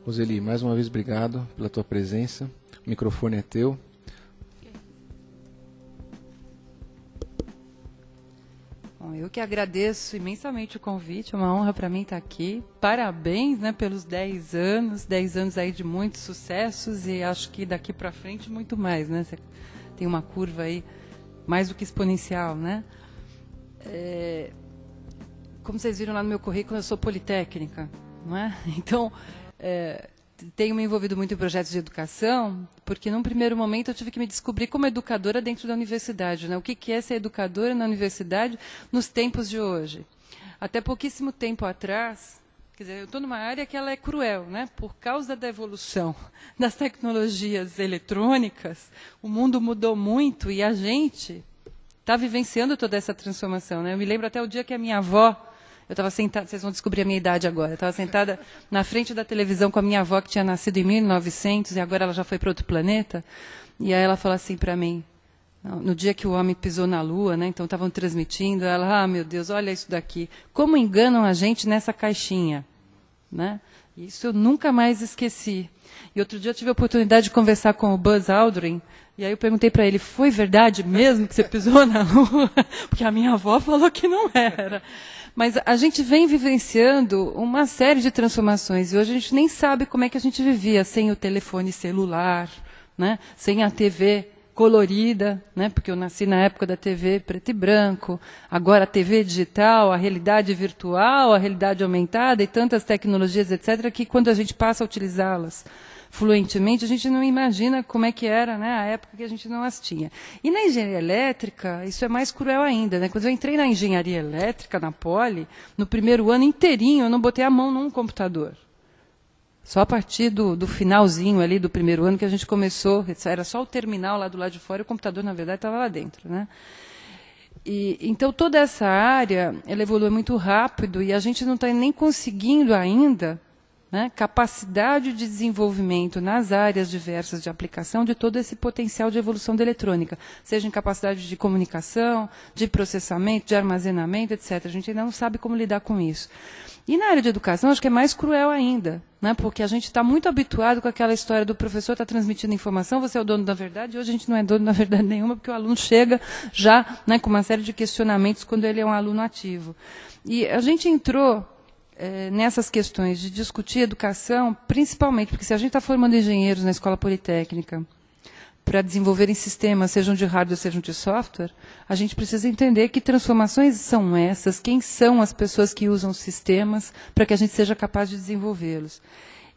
Roseli, mais uma vez obrigado pela tua presença. O microfone é teu. Bom, eu que agradeço imensamente o convite, é uma honra para mim estar aqui. Parabéns, né, pelos 10 anos aí de muitos sucessos e acho que daqui para frente muito mais, né? Você tem uma curva aí mais do que exponencial, né? Como vocês viram lá no meu currículo, eu sou politécnica, não é? Então, tenho me envolvido muito em projetos de educação, porque num primeiro momento eu tive que me descobrir como educadora dentro da universidade, né? O que é ser educadora na universidade nos tempos de hoje. Até pouquíssimo tempo atrás, quer dizer, eu estou numa área que ela é cruel, né? Por causa da evolução das tecnologias eletrônicas, o mundo mudou muito e a gente está vivenciando toda essa transformação, né? Eu me lembro até o dia que a minha avó, eu estava sentada, vocês vão descobrir a minha idade agora, eu estava sentada na frente da televisão com a minha avó, que tinha nascido em 1900, e agora ela já foi para outro planeta, e aí ela falou assim para mim, no dia que o homem pisou na Lua, né, então estavam transmitindo, ela, meu Deus, olha isso daqui, como enganam a gente nessa caixinha, né? Isso eu nunca mais esqueci. E outro dia eu tive a oportunidade de conversar com o Buzz Aldrin, e aí eu perguntei para ele, foi verdade mesmo que você pisou na Lua? Porque a minha avó falou que não era. Mas a gente vem vivenciando uma série de transformações, e hoje a gente nem sabe como é que a gente vivia sem o telefone celular, né? Sem a TV colorida, né? Porque eu nasci na época da TV preto e branco, agora a TV digital, a realidade virtual, a realidade aumentada e tantas tecnologias, etc., que quando a gente passa a utilizá-las fluentemente, a gente não imagina como é que era, né, a época que a gente não as tinha. E na engenharia elétrica, isso é mais cruel ainda, né? Quando eu entrei na engenharia elétrica, na Poli, no primeiro ano inteirinho, eu não botei a mão num computador. Só a partir do finalzinho ali do primeiro ano que a gente começou, era só o terminal lá do lado de fora, e o computador, na verdade, estava lá dentro, né? Então, toda essa área, ela evolui muito rápido e a gente não está nem conseguindo ainda, né, capacidade de desenvolvimento nas áreas diversas de aplicação de todo esse potencial de evolução da eletrônica, seja em capacidade de comunicação, de processamento, de armazenamento, etc. A gente ainda não sabe como lidar com isso. E na área de educação, acho que é mais cruel ainda, né, porque a gente está muito habituado com aquela história do professor estar transmitindo informação, você é o dono da verdade, e hoje a gente não é dono da verdade nenhuma, porque o aluno chega já, né, com uma série de questionamentos quando ele é um aluno ativo. E a gente entrou nessas questões de discutir educação, principalmente, porque se a gente está formando engenheiros na escola politécnica para desenvolverem sistemas, sejam de hardware, sejam de software, a gente precisa entender que transformações são essas, quem são as pessoas que usam os sistemas, para que a gente seja capaz de desenvolvê-los.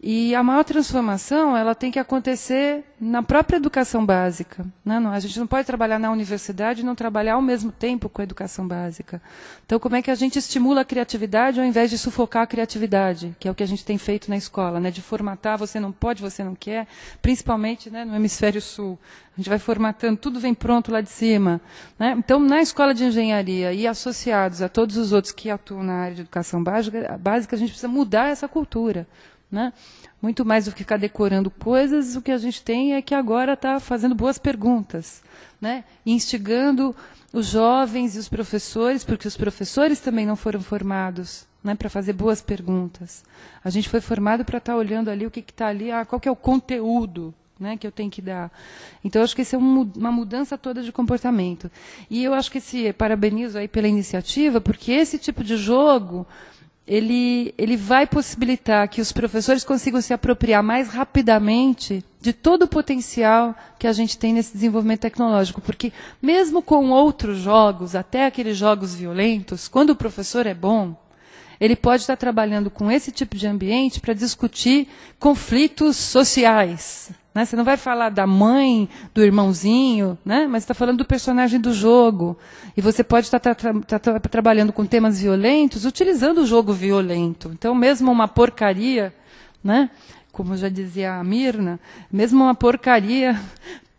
E a maior transformação ela tem que acontecer na própria educação básica, né? A gente não pode trabalhar na universidade e não trabalhar ao mesmo tempo com a educação básica. Então, como é que a gente estimula a criatividade ao invés de sufocar a criatividade, que é o que a gente tem feito na escola, né? De formatar, você não pode, você não quer, principalmente, né, no hemisfério sul. A gente vai formatando, tudo vem pronto lá de cima, né? Então, na escola de engenharia e associados a todos os outros que atuam na área de educação básica, a gente precisa mudar essa cultura, né? Muito mais do que ficar decorando coisas, o que a gente tem é que agora está fazendo boas perguntas, né? Instigando os jovens e os professores, porque os professores também não foram formados, né, para fazer boas perguntas. A gente foi formado para estar olhando ali o que está ali, qual que é o conteúdo, né, que eu tenho que dar. Então, eu acho que isso é uma mudança toda de comportamento. E eu acho que parabenizo aí pela iniciativa, porque esse tipo de jogo ele vai possibilitar que os professores consigam se apropriar mais rapidamente de todo o potencial que a gente tem nesse desenvolvimento tecnológico. Porque, mesmo com outros jogos, até aqueles jogos violentos, quando o professor é bom, ele pode estar trabalhando com esse tipo de ambiente para discutir conflitos sociais, né? Você não vai falar da mãe, do irmãozinho, né? Mas está falando do personagem do jogo. E você pode estar trabalhando com temas violentos utilizando o jogo violento. Então, mesmo uma porcaria, né? Como já dizia a Mirna, mesmo uma porcaria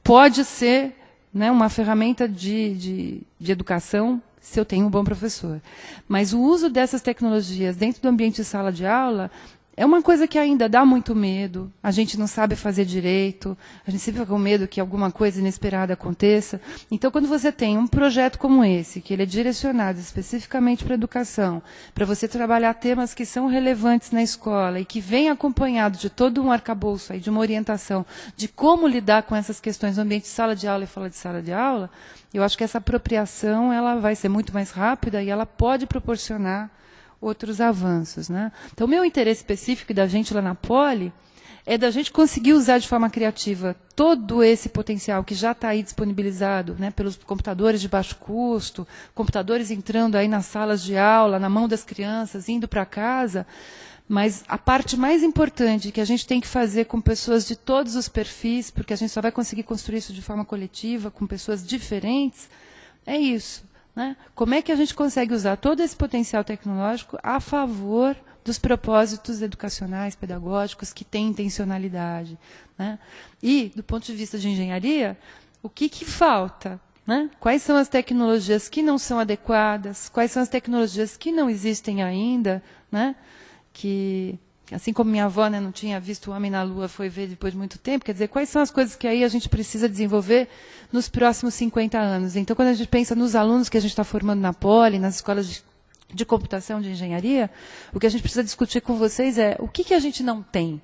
pode ser, né, uma ferramenta de educação se eu tenho um bom professor. Mas o uso dessas tecnologias dentro do ambiente de sala de aula É uma coisa que ainda dá muito medo, a gente não sabe fazer direito, a gente sempre fica com medo que alguma coisa inesperada aconteça. Então, quando você tem um projeto como esse, que ele é direcionado especificamente para a educação, para você trabalhar temas que são relevantes na escola e que vem acompanhado de todo um arcabouço, aí, de uma orientação de como lidar com essas questões no ambiente de sala de aula e fora de sala de aula, eu acho que essa apropriação ela vai ser muito mais rápida e ela pode proporcionar outros avanços, né? Então, o meu interesse específico da gente lá na Poli é da gente conseguir usar de forma criativa todo esse potencial que já está aí disponibilizado, né, pelos computadores de baixo custo, computadores entrando aí nas salas de aula, na mão das crianças, indo para casa, mas a parte mais importante que a gente tem que fazer com pessoas de todos os perfis, porque a gente só vai conseguir construir isso de forma coletiva, com pessoas diferentes, é isso. Né? Como é que a gente consegue usar todo esse potencial tecnológico a favor dos propósitos educacionais, pedagógicos, que têm intencionalidade? Né? E, do ponto de vista de engenharia, o que falta? Né? Quais são as tecnologias que não são adequadas? Quais são as tecnologias que não existem ainda? Né? Que, assim como minha avó, né, não tinha visto o homem na Lua, foi ver depois de muito tempo, quer dizer, quais são as coisas que aí a gente precisa desenvolver nos próximos 50 anos? Então, quando a gente pensa nos alunos que a gente está formando na Poli, nas escolas de computação, de engenharia, o que a gente precisa discutir com vocês é o que a gente não tem?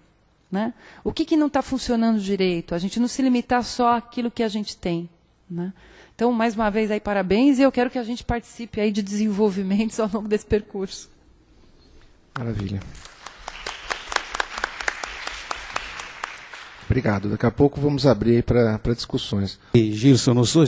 Né? O que não está funcionando direito? A gente não se limitar só àquilo que a gente tem. Né? Então, mais uma vez, aí, parabéns, e eu quero que a gente participe aí de desenvolvimentos ao longo desse percurso. Maravilha. Obrigado. Daqui a pouco vamos abrir para discussões. Gilson, não sou